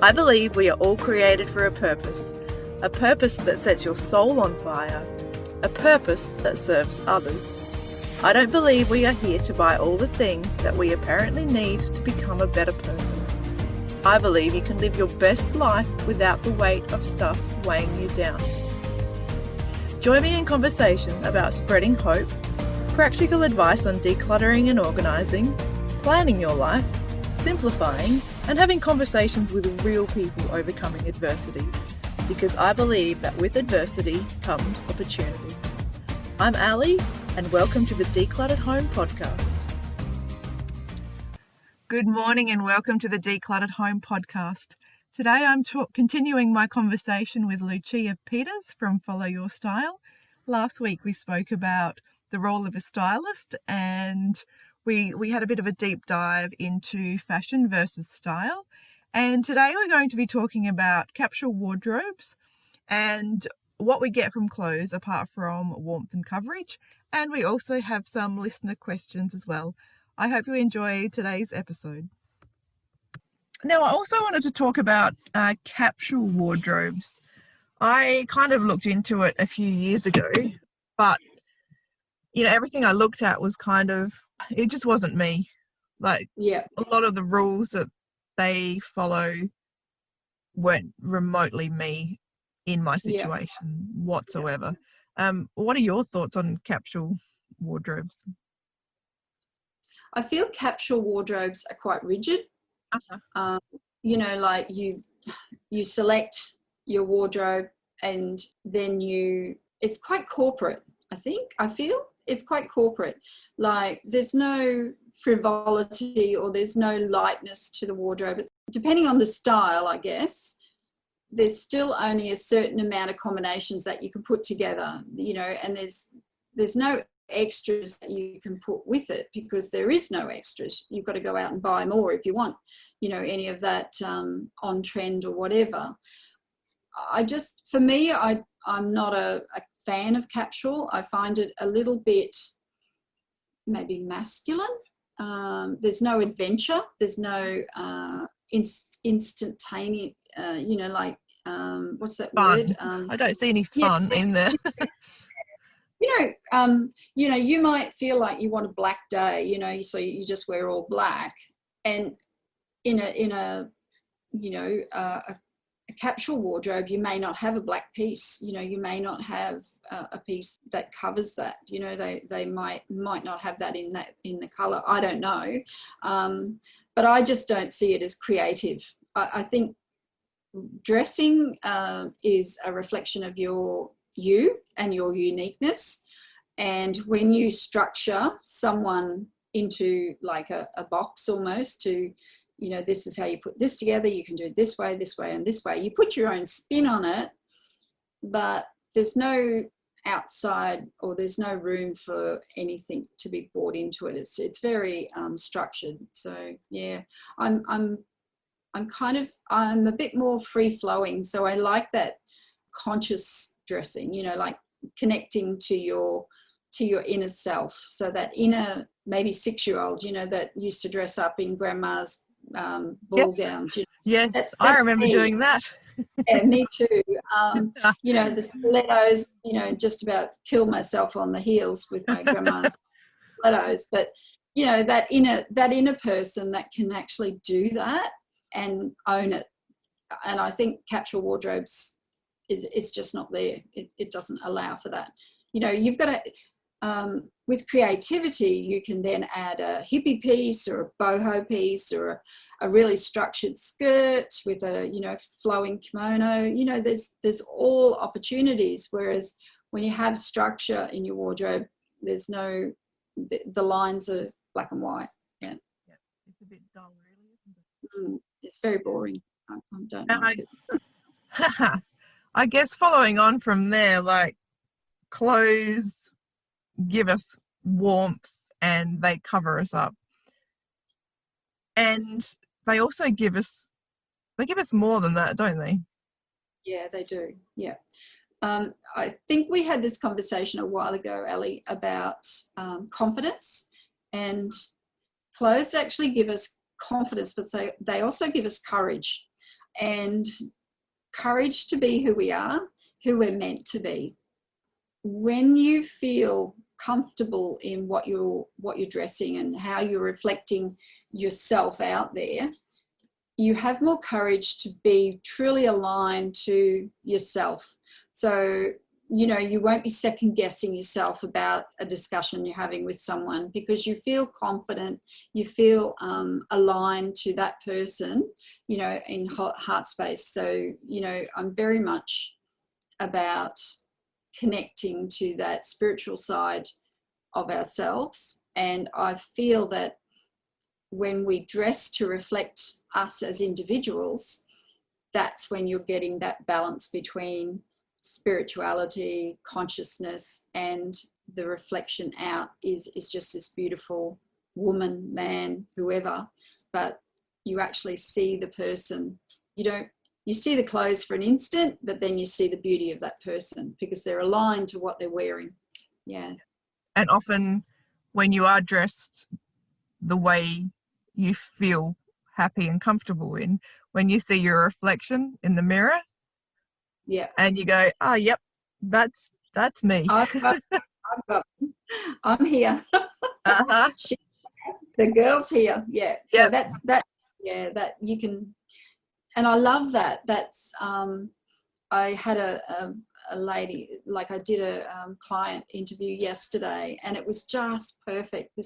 I believe we are all created for a purpose that sets your soul on fire, a purpose that serves others. I don't believe we are here to buy all the things that we apparently need to become a better person. I believe you can live your best life without the weight of stuff weighing you down. Join me in conversation about spreading hope, practical advice on decluttering and organising, planning your life, simplifying, and having conversations with real people overcoming adversity, because I believe that with adversity comes opportunity. I'm Ali, and welcome to the Decluttered Home podcast. Good morning and welcome to the Decluttered Home podcast. Today I'm continuing my conversation with Lucia Peters from Follow Your Style. Last week we spoke about the role of a stylist, and we had a bit of a deep dive into fashion versus style. And today we're going to be talking about capsule wardrobes and what we get from clothes apart from warmth and coverage. And we also have some listener questions as well. I hope you enjoy today's episode. Now, I also wanted to talk about capsule wardrobes. I kind of looked into it a few years ago, but everything I looked at was it just wasn't me. A lot of the rules that they follow weren't remotely me in my situation whatsoever. What are your thoughts on capsule wardrobes? I feel capsule wardrobes are quite rigid. Uh-huh. You select your wardrobe and then it's quite corporate. I feel it's quite corporate. Like there's no frivolity or there's no lightness to the wardrobe. Depending on the style, I guess, there's still only a certain amount of combinations that you can put together, and there's no extras that you can put with it because there is no extras. You've got to go out and buy more if you want, any of that on trend or whatever. For me, I'm not a fan of capsule. I find it a little bit maybe masculine. There's no adventure. There's no instantaneous, what's that fun. word? I don't see any fun in there. You might feel like you want a black day, so you just wear all black. And in a capsule wardrobe, you may not have a black piece. You may not have a piece that covers that. They might not have that in the color. I don't know, but I just don't see it as creative. I think dressing is a reflection of you and your uniqueness, and when you structure someone into like a box almost to this is how you put this together, you can do it this way and this way, you put your own spin on it, but there's no outside or there's no room for anything to be brought into it. It's very structured. So yeah, I'm a bit more free flowing, so I like that conscious dressing, like connecting to your inner self. So that inner maybe 6-year-old, that used to dress up in grandma's ball gowns. Yes, that's I remember me. Doing that. Yeah, me too. The stilettos, just about kill myself on the heels with my grandma's stilettos. But that inner person that can actually do that and own it. And I think capsule wardrobes is just not there. It doesn't allow for that. You've got to, with creativity, you can then add a hippie piece or a boho piece or a really structured skirt with a, flowing kimono. There's all opportunities. Whereas when you have structure in your wardrobe, there's no, the lines are black and white. Yeah. It's a bit dull, really, isn't it? It's very boring. I don't like it. I guess following on from there, like clothes give us warmth and they cover us up, and they also give us more than that, don't they? Yeah, they do. Yeah. I think we had this conversation a while ago, Ali, about confidence, and clothes actually give us confidence, but they also give us courage. and courage to be who we are, who we're meant to be. When you feel comfortable in what you're dressing and how you're reflecting yourself out there, you have more courage to be truly aligned to yourself. So, you know, you won't be second guessing yourself about a discussion you're having with someone, because you feel confident, you feel aligned to that person, you know, in heart space. So, you know, I'm very much about connecting to that spiritual side of ourselves. And I feel that when we dress to reflect us as individuals, that's when you're getting that balance between spirituality, consciousness, and the reflection out is just this beautiful woman, man, whoever, but you actually see the person. You see the clothes for an instant, but then you see the beauty of that person because they're aligned to what they're wearing. Yeah. And often when you are dressed the way you feel happy and comfortable in, when you see your reflection in the mirror, Yeah, and you go, oh, yep, that's me. I'm here. Uh-huh. The girl's here. Yeah. Yep. So that's that you can, and I love that. That's I had a lady, like I did a client interview yesterday, and it was just perfect.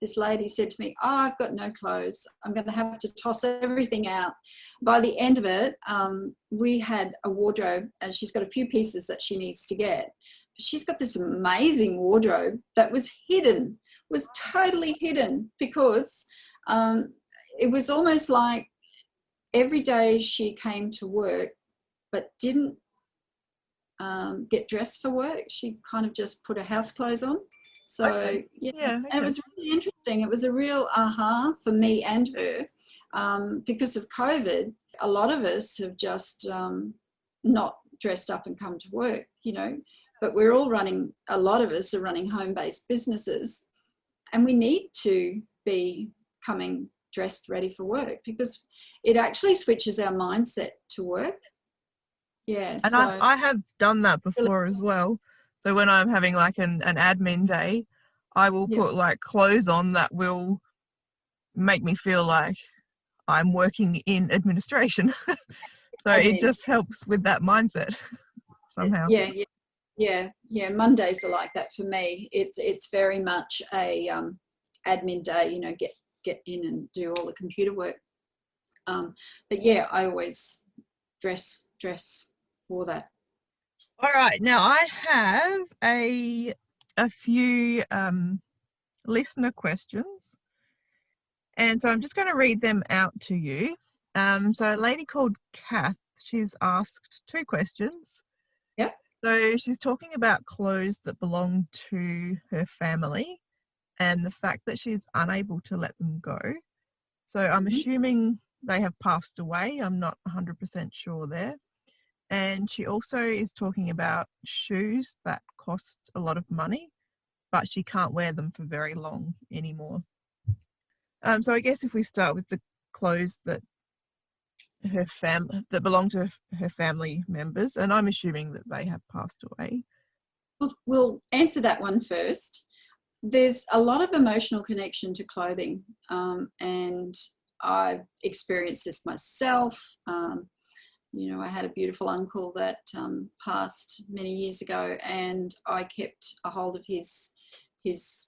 This lady said to me, oh, I've got no clothes. I'm going to have to toss everything out. By the end of it, we had a wardrobe, and she's got a few pieces that she needs to get. But she's got this amazing wardrobe that was hidden, was totally hidden, because it was almost like every day she came to work but didn't get dressed for work. She kind of just put her house clothes on. So Okay. yeah, Yeah, okay. and it was really interesting. It was a real aha for me and her, because of COVID. A lot of us have just not dressed up and come to work, you know, but we're all running, a lot of us are running home-based businesses, and we need to be coming dressed ready for work, because it actually switches our mindset to work. Yeah, And so I have done that before as well. So when I'm having like an admin day, I will yeah, put like clothes on that will make me feel like I'm working in administration. So it admin. just helps with that mindset somehow. Yeah, yeah. Mondays are like that for me. It's very much a admin day. You know, get in and do all the computer work. But yeah, I always dress for that. All right, now I have a few listener questions, and so I'm just going to read them out to you. So a lady called Kath, she's asked two questions. Yeah. So she's talking about clothes that belong to her family and the fact that she's unable to let them go. So I'm Mm-hmm. assuming they have passed away. I'm not 100% sure there. And she also is talking about shoes that cost a lot of money, but she can't wear them for very long anymore. So I guess if we start with the clothes that that belong to her family members, and I'm assuming that they have passed away. We'll answer that one first. There's a lot of emotional connection to clothing, and I've experienced this myself. You know, I had a beautiful uncle that passed many years ago, and I kept a hold of his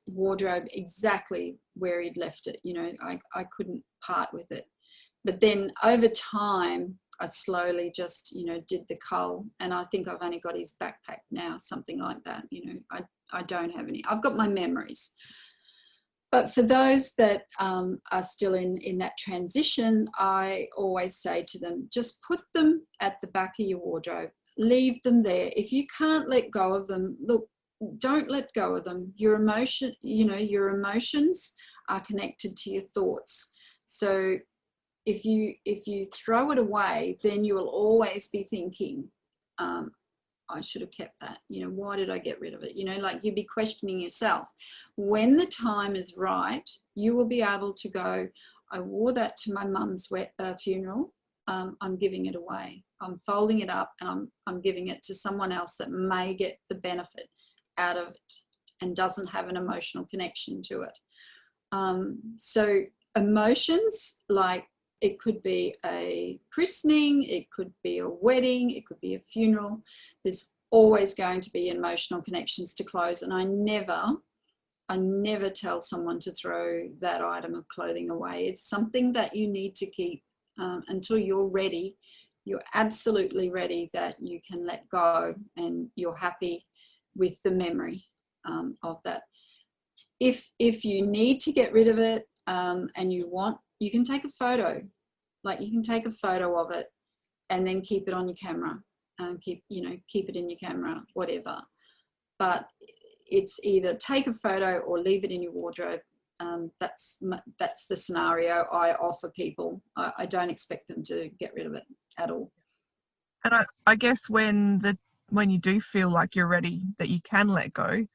wardrobe exactly where he'd left it. You know, I couldn't part with it. But then over time, I slowly just, you know, did the cull, and I think I've only got his backpack now, something like that. You know, I don't have any. I've got my memories. But for those that are still in that transition, I always say to them, just put them at the back of your wardrobe. Leave them there. If you can't let go of them, look, don't let go of them. Your emotion, you know, your emotions are connected to your thoughts. So if you throw it away, then you will always be thinking, I should have kept that. You know, why did I get rid of it? You know, like you'd be questioning yourself. When the time is right, you will be able to go, I wore that to my mum's funeral. I'm giving it away. I'm folding it up and I'm giving it to someone else that may get the benefit out of it and doesn't have an emotional connection to it. So emotions, like it could be a christening, it could be a wedding, it could be a funeral. There's always going to be emotional connections to clothes, and I never tell someone to throw that item of clothing away. It's something that you need to keep until you're ready. You're absolutely ready that you can let go and you're happy with the memory of that. If you need to get rid of it and you can take a photo. Like you can take a photo of it and then keep it on your camera and keep it in your camera, whatever. But it's either take a photo or leave it in your wardrobe. That's the scenario I offer people. I don't expect them to get rid of it at all. And I guess when you do feel like you're ready, that you can let go,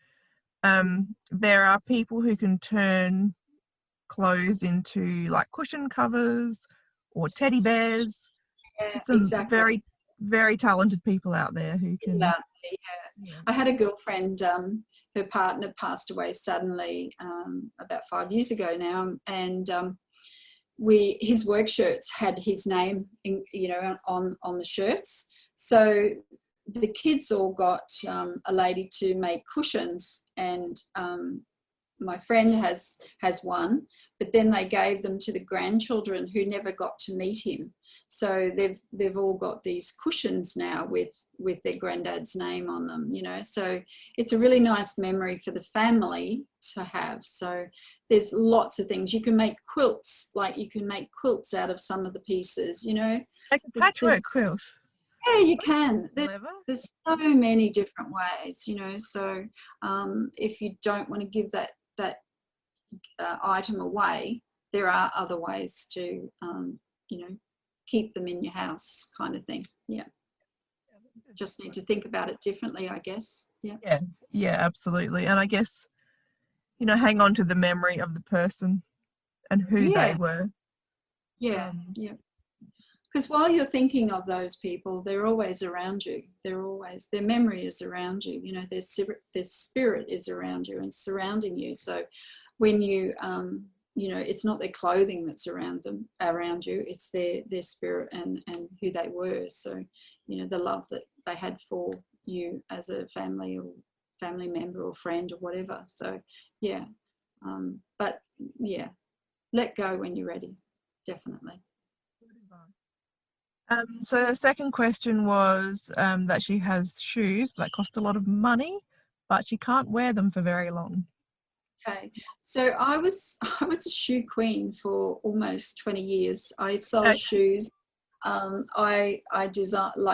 there are people who can turn clothes into like cushion covers or teddy bears. Yeah, Some exactly. very, very talented people out there who can. Yeah. I had a girlfriend, her partner passed away suddenly about 5 years ago now, and his work shirts had his name on the shirts. So the kids all got a lady to make cushions, and my friend has one, but then they gave them to the grandchildren who never got to meet him. So they've all got these cushions now with their granddad's name on them, so it's a really nice memory for the family to have. So there's lots of things. You can make quilts, like you can make quilts out of some of the pieces, Like a patchwork quilt. Yeah, you can. There's so many different ways, so if you don't want to give that item away, there are other ways to keep them in your house, kind of thing. Yeah, just need to think about it differently, I guess. Yeah, absolutely. And I guess hang on to the memory of the person and who they were. Yeah. Because while you're thinking of those people, they're always around you. Their memory is around you. Their spirit is around you and surrounding you. So when you, it's not their clothing that's around you. It's their spirit and who they were. So, the love that they had for you as a family or family member or friend or whatever. So, yeah. But yeah, let go when you're ready. Definitely. So the second question was that she has shoes that cost a lot of money, but she can't wear them for very long. Okay, so I was a shoe queen for almost 20 years. I sold shoes. I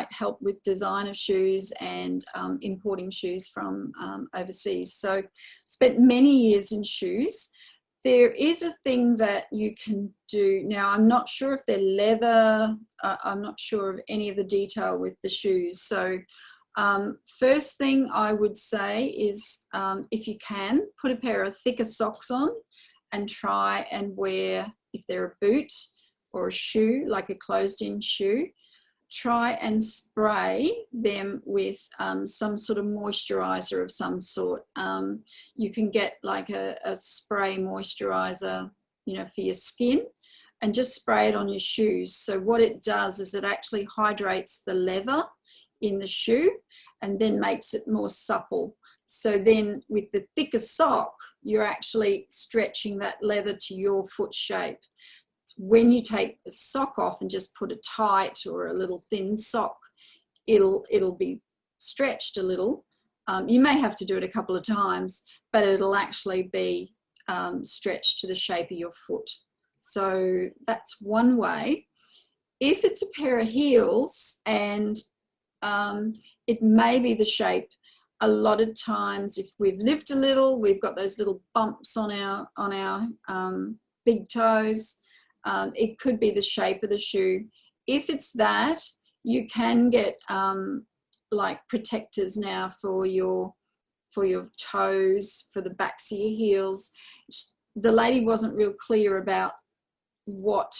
help with designer shoes and importing shoes from overseas. So spent many years in shoes. There is a thing that you can do. Now, I'm not sure if they're leather. I'm not sure of any of the detail with the shoes. So first thing I would say is if you can, put a pair of thicker socks on and try and wear, if they're a boot or a shoe, like a closed-in shoe, try and spray them with some sort of moisturizer of some sort. You can get like a spray moisturizer, for your skin, and just spray it on your shoes. So what it does is it actually hydrates the leather in the shoe and then makes it more supple. So then with the thicker sock, you're actually stretching that leather to your foot shape. When you take the sock off and just put a tight or a little thin sock, it'll be stretched a little. You may have to do it a couple of times, but it'll actually be stretched to the shape of your foot. So that's one way. If it's a pair of heels and it may be the shape, a lot of times if we've lived a little, we've got those little bumps on our big toes. It could be the shape of the shoe. If it's that, you can get like protectors now for your toes, for the backs of your heels. The lady wasn't real clear about what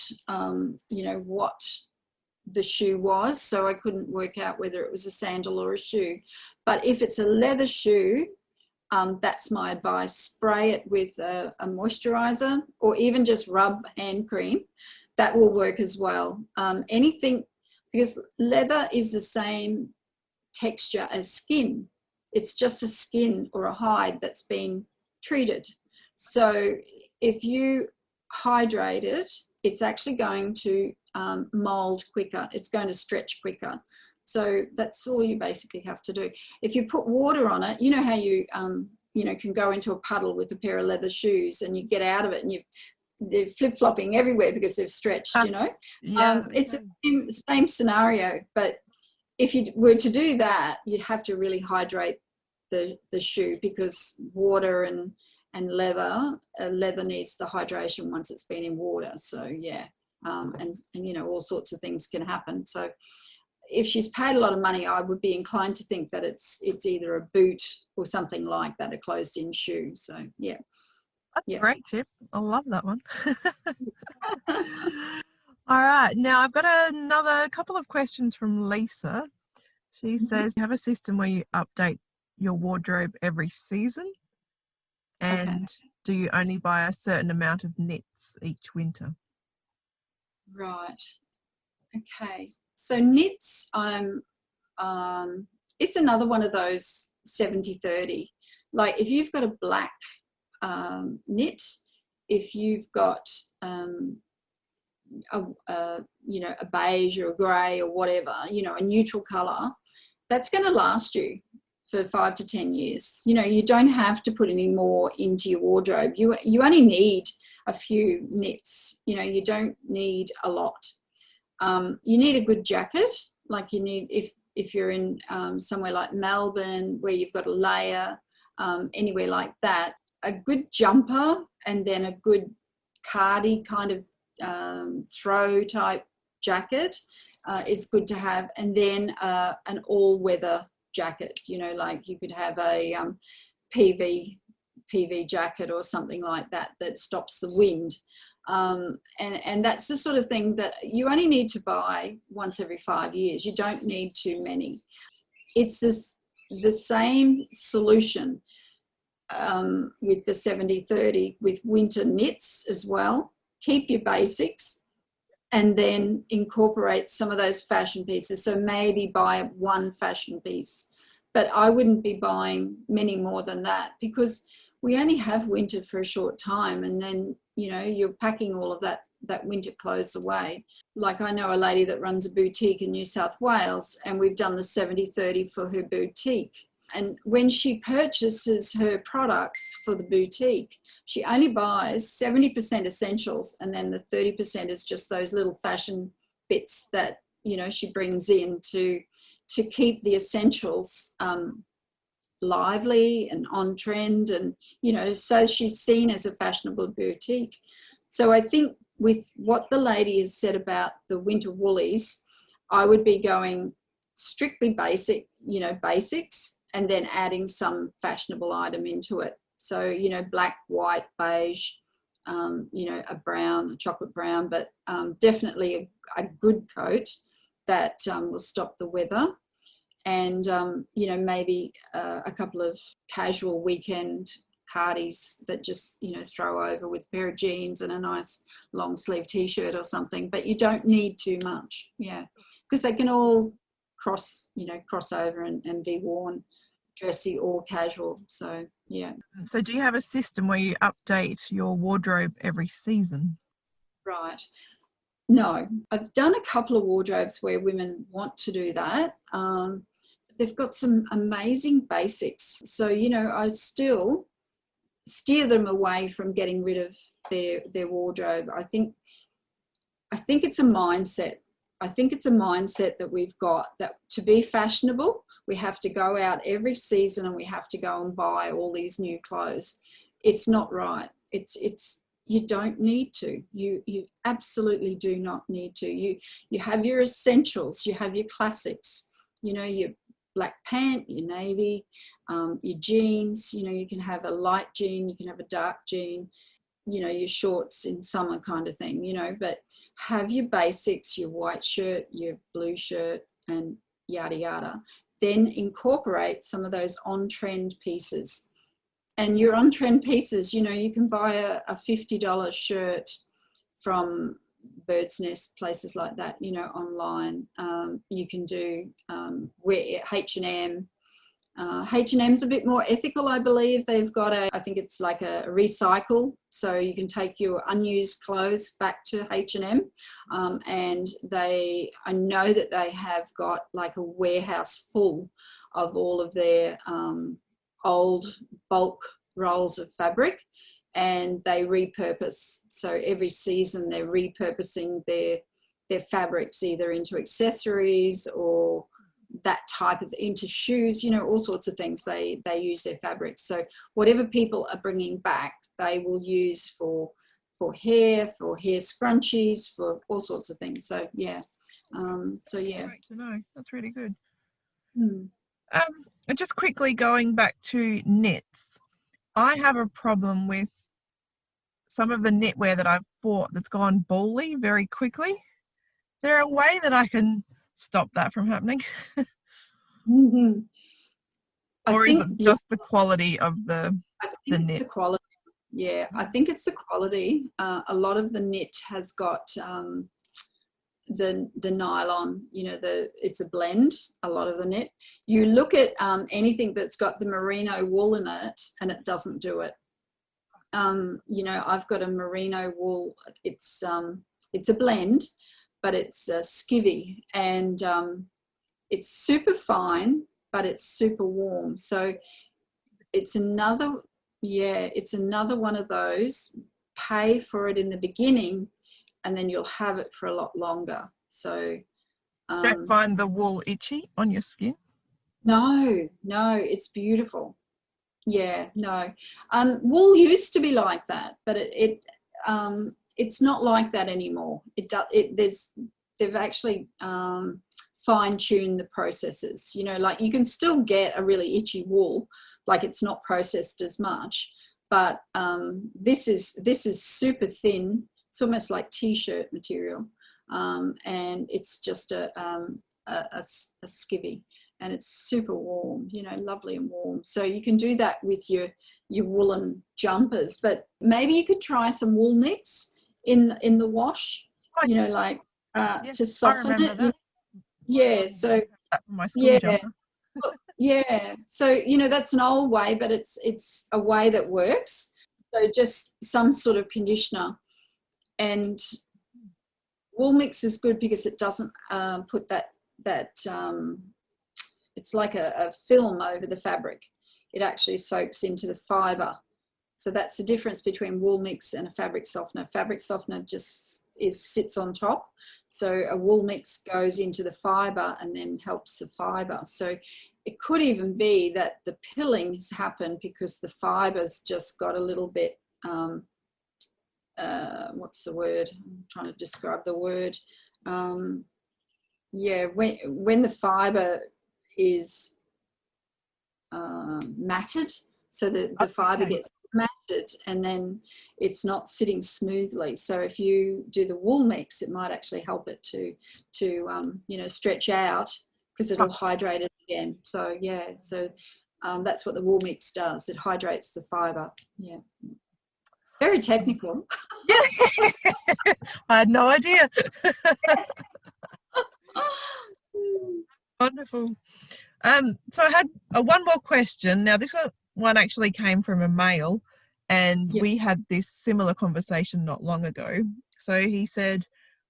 the shoe was, so I couldn't work out whether it was a sandal or a shoe. But if it's a leather shoe, that's my advice. Spray it with a moisturizer, or even just rub hand cream. That will work as well. Anything, because leather is the same texture as skin. It's just a skin or a hide that's been treated. So if you hydrate it, it's actually going to mold quicker. It's going to stretch quicker. So that's all you basically have to do. If you put water on it, you know how you can go into a puddle with a pair of leather shoes and you get out of it and they're flip-flopping everywhere because they've stretched, Yeah. It's the same scenario, but if you were to do that, you have to really hydrate the shoe, because water and leather needs the hydration once it's been in water. So yeah, and all sorts of things can happen. So if she's paid a lot of money, I would be inclined to think that it's either a boot or something like that, a closed-in shoe. So yeah. That's a great tip. I love that one. All right. Now I've got another couple of questions from Lisa. She says, you have a system where you update your wardrobe every season? And do you only buy a certain amount of knits each winter? Right. Okay. So knits, it's another one of those 70-30. Like if you've got a black knit, if you've got a beige or a grey or whatever, a neutral colour, that's going to last you for 5 to 10 years. You don't have to put any more into your wardrobe. You only need a few knits. You don't need a lot. You need a good jacket, like you need if you're in somewhere like Melbourne where you've got a layer, anywhere like that, a good jumper, and then a good cardi kind of throw type jacket is good to have, and then an all-weather jacket. Like you could have a PV jacket or something like that stops the wind. And that's the sort of thing that you only need to buy once every 5 years. You don't need too many. It's the same solution with the 70-30 with winter knits as well. Keep your basics and then incorporate some of those fashion pieces. So maybe buy one fashion piece, but I wouldn't be buying many more than that, because we only have winter for a short time, and then you're packing all of that winter clothes away. Like I know a lady that runs a boutique in New South Wales, and we've done the 70-30 for her boutique. And when she purchases her products for the boutique, she only buys 70% essentials, and then the 30% is just those little fashion bits that she brings in to keep the essentials lively and on trend, and so she's seen as a fashionable boutique. So I think with what the lady has said about the winter woolies, I would be going strictly basic, basics, and then adding some fashionable item into it. So black, white, beige, a brown, a chocolate brown, but definitely a good coat that will stop the weather. And maybe a couple of casual weekend cardis that just throw over with a pair of jeans and a nice long sleeve t-shirt or something. But you don't need too much, because they can all cross over and be worn dressy or casual. So So do you have a system where you update your wardrobe every season? Right. No, I've done a couple of wardrobes where women want to do that. They've got some amazing basics. So, I still steer them away from getting rid of their wardrobe. I think it's a mindset. I think it's a mindset that we've got, that to be fashionable, we have to go out every season and we have to go and buy all these new clothes. It's not right. You don't need to. You absolutely do not need to. You have your essentials. You have your classics. Your black pant, your navy, your jeans. You can have a light jean. You can have a dark jean. you know, your shorts in summer kind of thing, you know, but have your basics, your white shirt, your blue shirt, and yada yada. Then incorporate some of those on-trend pieces. And your on-trend pieces, you know, you can buy a $50 shirt from Bird's Nest, places like that, you know, online. You can do H&M. H&M's a bit more ethical, I believe. They've got I think it's like a recycle, so you can take your unused clothes back to H&M, and I know that they have got like a warehouse full of all of their old bulk rolls of fabric, and they repurpose. So every season they're repurposing their fabrics either into accessories or that type of, into shoes, you know, all sorts of things. They use their fabrics. So whatever people are bringing back, they will use for hair scrunchies, for all sorts of things. So yeah. Great to know. That's really good. Hmm. And just quickly going back to knits, I have a problem with some of the knitwear that I've bought that's gone bally very quickly. Is there a way that I can stop that from happening? Mm-hmm. Or is it just the quality of the knit? The quality. Yeah, I think it's the quality. A lot of the knit has got the nylon, you know, it's a blend, a lot of the knit. You look at anything that's got the merino wool in it and it doesn't do it. You know, I've got a merino wool, it's a blend, but it's a skivvy, and it's super fine, but it's super warm. So it's another one of those, pay for it in the beginning and then you'll have it for a lot longer. So Don't find the wool itchy on your skin? No, it's beautiful. Yeah, no. Wool used to be like that, but it's not like that anymore. They've actually fine-tuned the processes. You know, like you can still get a really itchy wool, like it's not processed as much, but this is super thin. It's almost like t-shirt material, and it's just a skivvy. And it's super warm, you know, lovely and warm. So you can do that with your woolen jumpers, but maybe you could try some wool mix in the wash, you know, like to soften it. That. Yeah, so my school jumper. Yeah, so you know, that's an old way, but it's a way that works. So just some sort of conditioner, and wool mix is good because it doesn't put that it's like a film over the fabric. It actually soaks into the fibre. So that's the difference between wool mix and a fabric softener. Fabric softener just sits on top. So a wool mix goes into the fibre and then helps the fibre. So it could even be that the pilling has happened because the fibre's just got a little bit, what's the word? I'm trying to describe the word. Yeah, when the fibre is matted, so the fibre gets matted and then it's not sitting smoothly. So if you do the wool mix, it might actually help it to you know, stretch out, because it'll hydrate it again. So yeah, so that's what the wool mix does. It hydrates the fibre. Yeah, very technical. Yeah. I had no idea. Wonderful. So I had one more question. Now this one actually came from a male, and we had this similar conversation not long ago. So he said,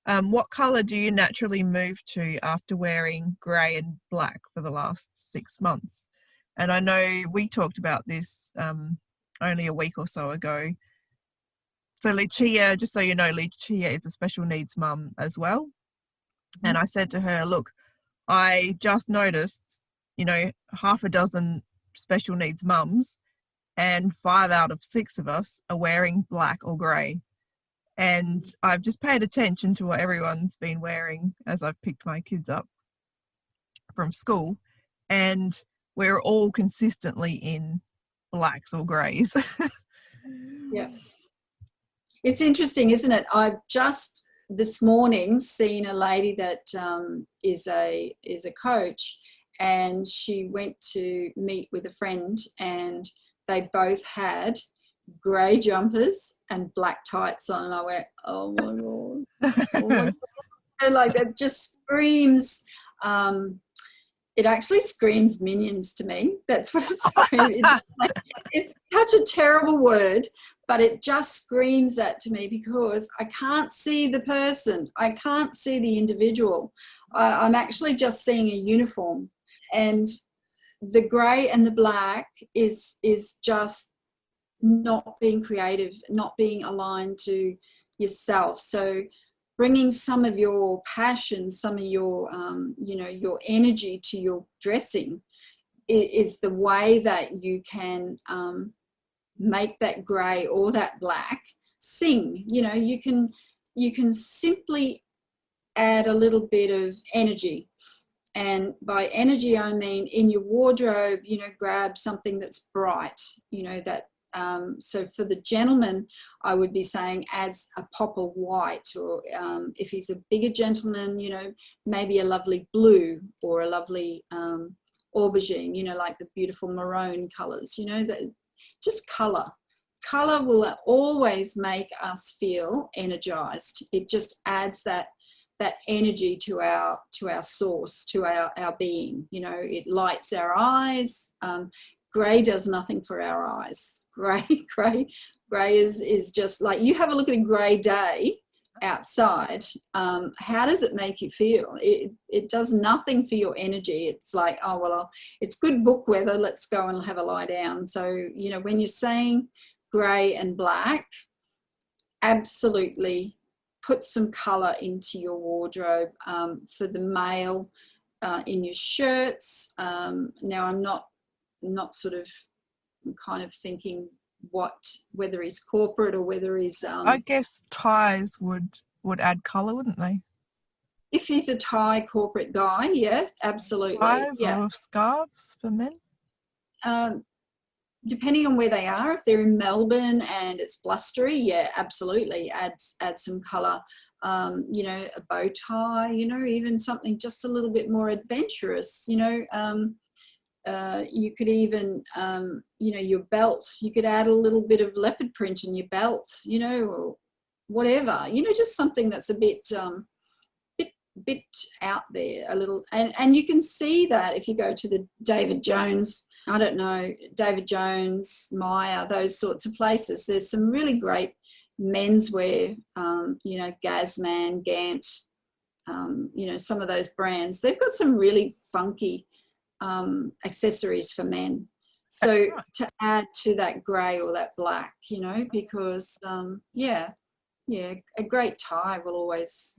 what colour do you naturally move to after wearing grey and black for the last 6 months? And I know we talked about this only a week or so ago. So Lucia, just so you know, Lucia is a special needs mum as well. And I said to her, look, I just noticed, you know, half a dozen special needs mums, and 5 out of 6 of us are wearing black or grey. And I've just paid attention to what everyone's been wearing as I've picked my kids up from school, and we're all consistently in blacks or greys. Yeah. It's interesting, isn't it? I've just this morning seen a lady that is a coach, and she went to meet with a friend, and they both had grey jumpers and black tights on, and I went, oh my god, oh my god, like that just screams. It actually screams Minions to me. That's what it screams. It's such a terrible word, but it just screams that to me, because I can't see the person. I can't see the individual. I'm actually just seeing a uniform, and the grey and the black is just not being creative, not being aligned to yourself. So bringing some of your passion, some of your your energy to your dressing is the way that you can make that grey or that black sing. You can simply add a little bit of energy. And by energy, I mean in your wardrobe, grab something that's bright, that so for the gentleman, I would be saying adds a pop of white, or if he's a bigger gentleman, maybe a lovely blue or a lovely aubergine, like the beautiful maroon colors, that just color will always make us feel energized. It just adds that energy to our source, to our being. It lights our eyes. Grey does nothing for our eyes. Grey is just like, you have a look at a grey day outside. How does it make you feel? It does nothing for your energy. It's like, oh well, it's good book weather, let's go and have a lie down. So when you're saying grey and black, absolutely put some color into your wardrobe. For the male, in your shirts. Now I'm not sort of kind of thinking whether he's corporate or whether he's I guess ties would add colour, wouldn't they? if he's a tie corporate guy, yes, absolutely. Ties Yeah. or scarves for men? Depending on where they are, if they're in Melbourne and it's blustery, yeah, absolutely add some colour. A bow tie, even something just a little bit more adventurous. You could even, your belt, you could add a little bit of leopard print in your belt, or whatever, just something that's a bit out there a little. And you can see that if you go to the David Jones, David Jones, Maya, those sorts of places, there's some really great menswear, Gazman, Gant, some of those brands. They've got some really funky accessories for men. So to add to that grey or that black, because a great tie will always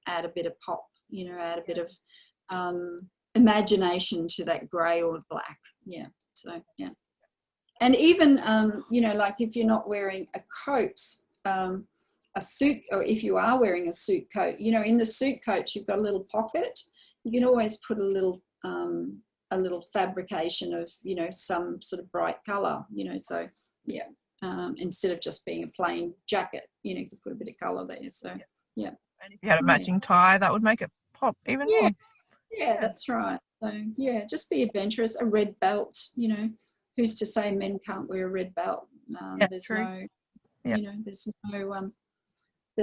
add a bit of pop, add a bit of imagination to that grey or black. Yeah. So yeah. And even like if you're not wearing a coat, a suit, or if you are wearing a suit coat, in the suit coat you've got a little pocket. You can always put a little fabrication of some sort of bright color, so yeah, instead of just being a plain jacket, you could put a bit of color there. So yeah. And if you had a matching tie, that would make it pop even more. Yeah, that's right. So yeah, just be adventurous. A red belt, who's to say men can't wear a red belt? There's true. there's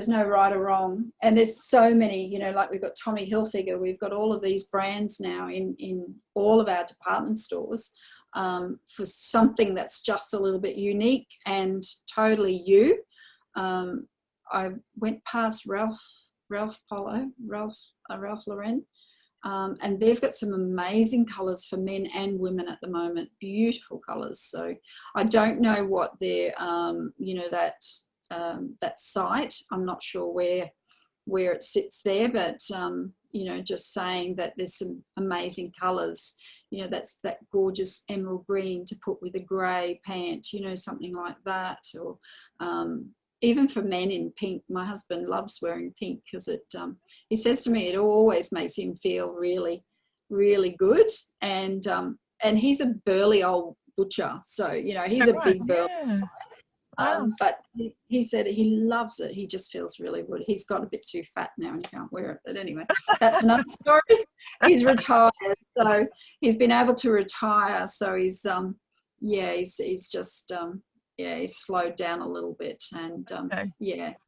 no right or wrong. And there's so many, like we've got Tommy Hilfiger, we've got all of these brands now in all of our department stores, for something that's just a little bit unique and totally you. I went past Ralph Lauren, and they've got some amazing colours for men and women at the moment, beautiful colours. So I don't know what their that site, I'm not sure where it sits there, but just saying that there's some amazing colours. That's that gorgeous emerald green to put with a grey pant, something like that. Or even for men in pink. My husband loves wearing pink because he says to me it always makes him feel really, really good. And he's a burly old butcher, so he's a big burly. Wow. But he said he loves it. He just feels really good. He's got a bit too fat now and can't wear it. But anyway, that's another story. He's retired, so he's been able to retire. So he's he's just he's slowed down a little bit, and Okay.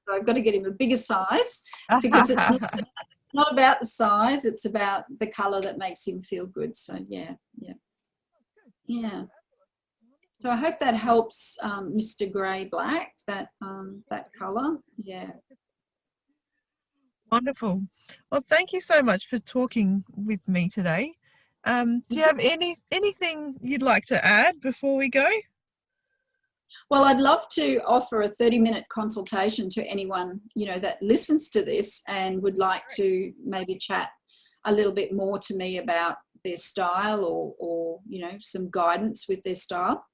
so I've got to get him a bigger size, because it's not about the size, it's about the colour that makes him feel good. So yeah. So I hope that helps, Mr. Grey Black, that colour. Yeah. Wonderful. Well, thank you so much for talking with me today. Do you have anything you'd like to add before we go? Well, I'd love to offer a 30-minute consultation to anyone, that listens to this and would like to maybe chat a little bit more to me about their style, or some guidance with their style.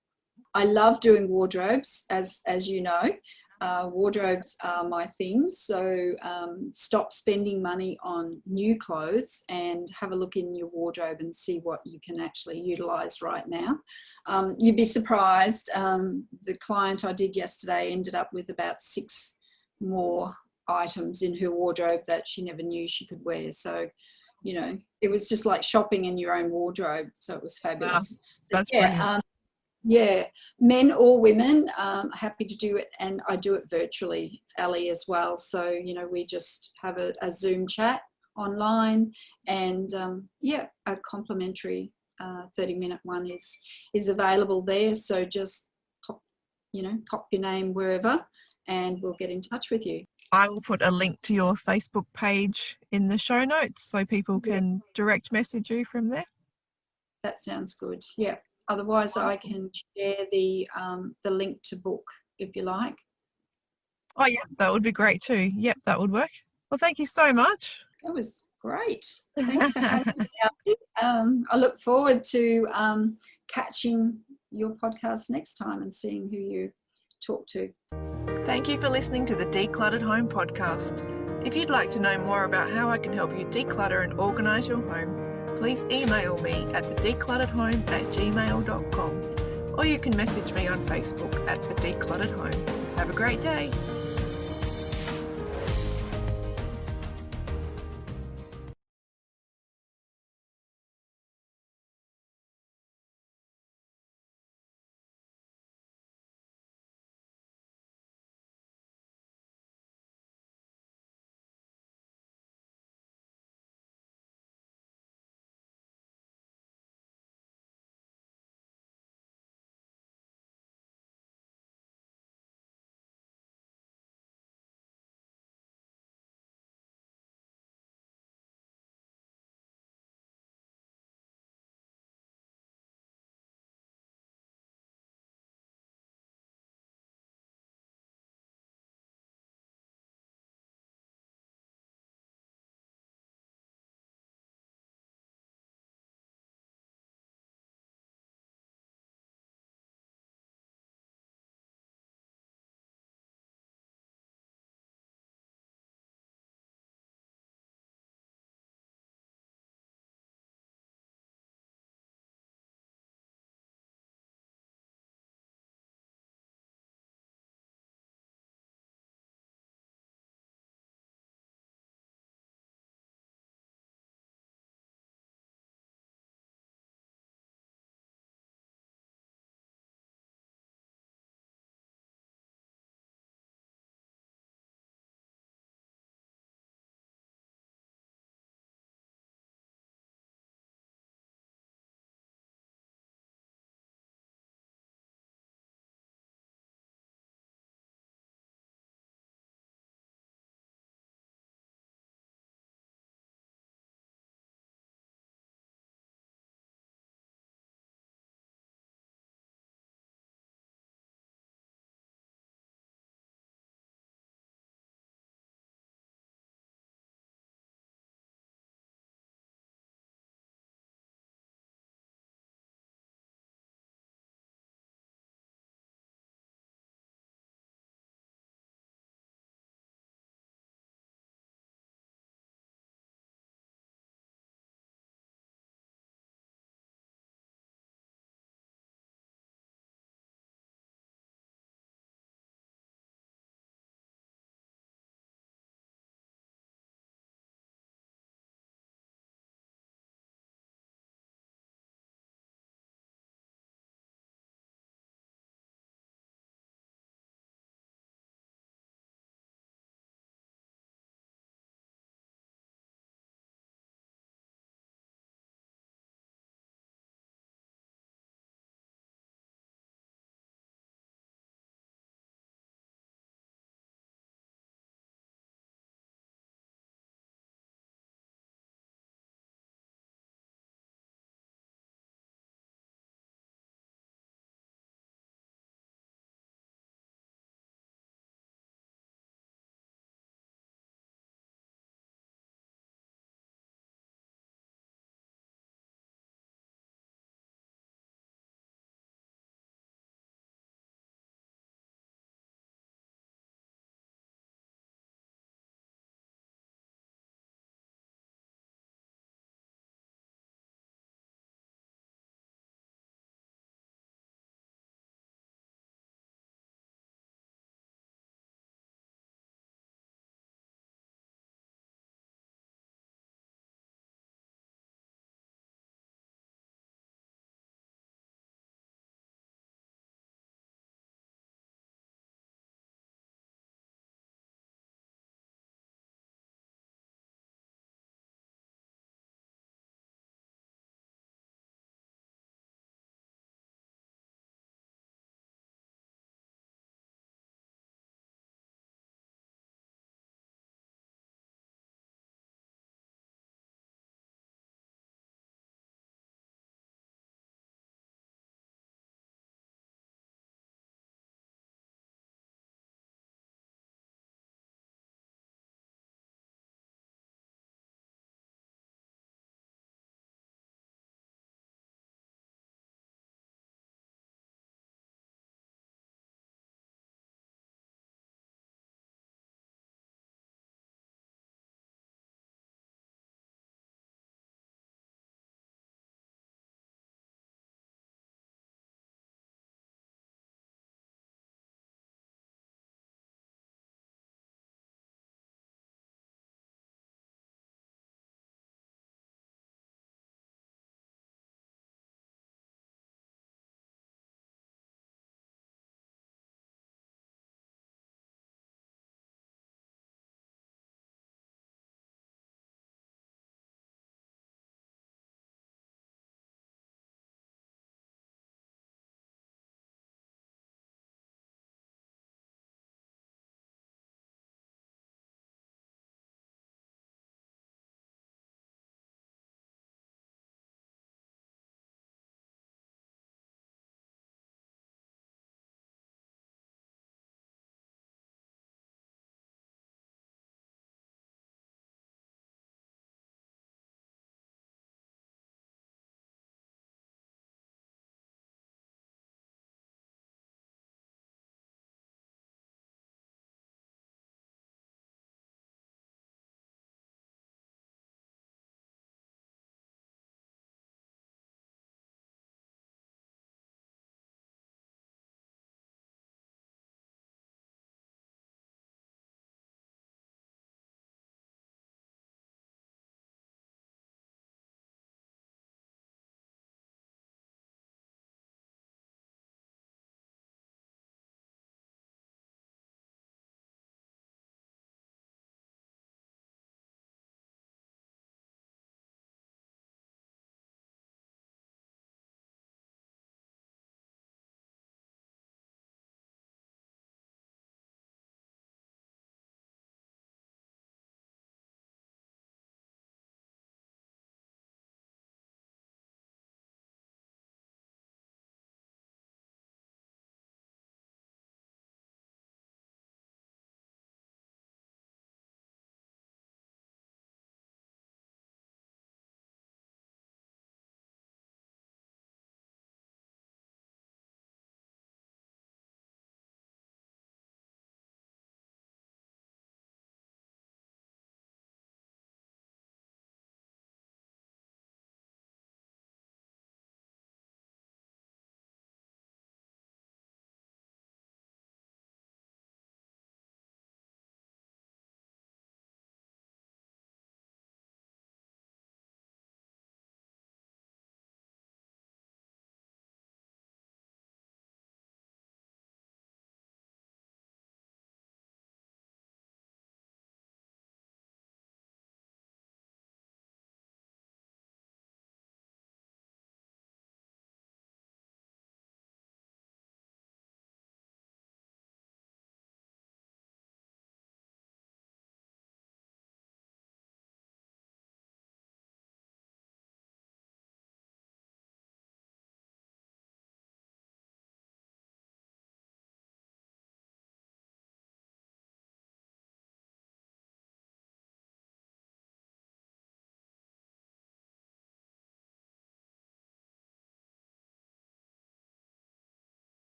I love doing wardrobes, as you know. Wardrobes are my thing. So stop spending money on new clothes and have a look in your wardrobe and see what you can actually utilise right now. You'd be surprised. The client I did yesterday ended up with about 6 more items in her wardrobe that she never knew she could wear. So, it was just like shopping in your own wardrobe. So it was fabulous. Wow, that's brilliant. Yeah, men or women, happy to do it, and I do it virtually, Ali, as well. So, we just have a Zoom chat online, and a complimentary 30-minute one is available there. So just pop your name wherever, and we'll get in touch with you. I will put a link to your Facebook page in the show notes so people can direct message you from there. That sounds good. Yeah. Otherwise, I can share the link to book if you like. Oh, yeah, that would be great too. Yep, that would work. Well, thank you so much. That was great. Thanks for having me. I look forward to catching your podcast next time and seeing who you talk to. Thank you for listening to the Decluttered Home podcast. If you'd like to know more about how I can help you declutter and organise your home, please email me at thedeclutteredhome@gmail.com, or you can message me on Facebook at The Decluttered Home. Have a great day.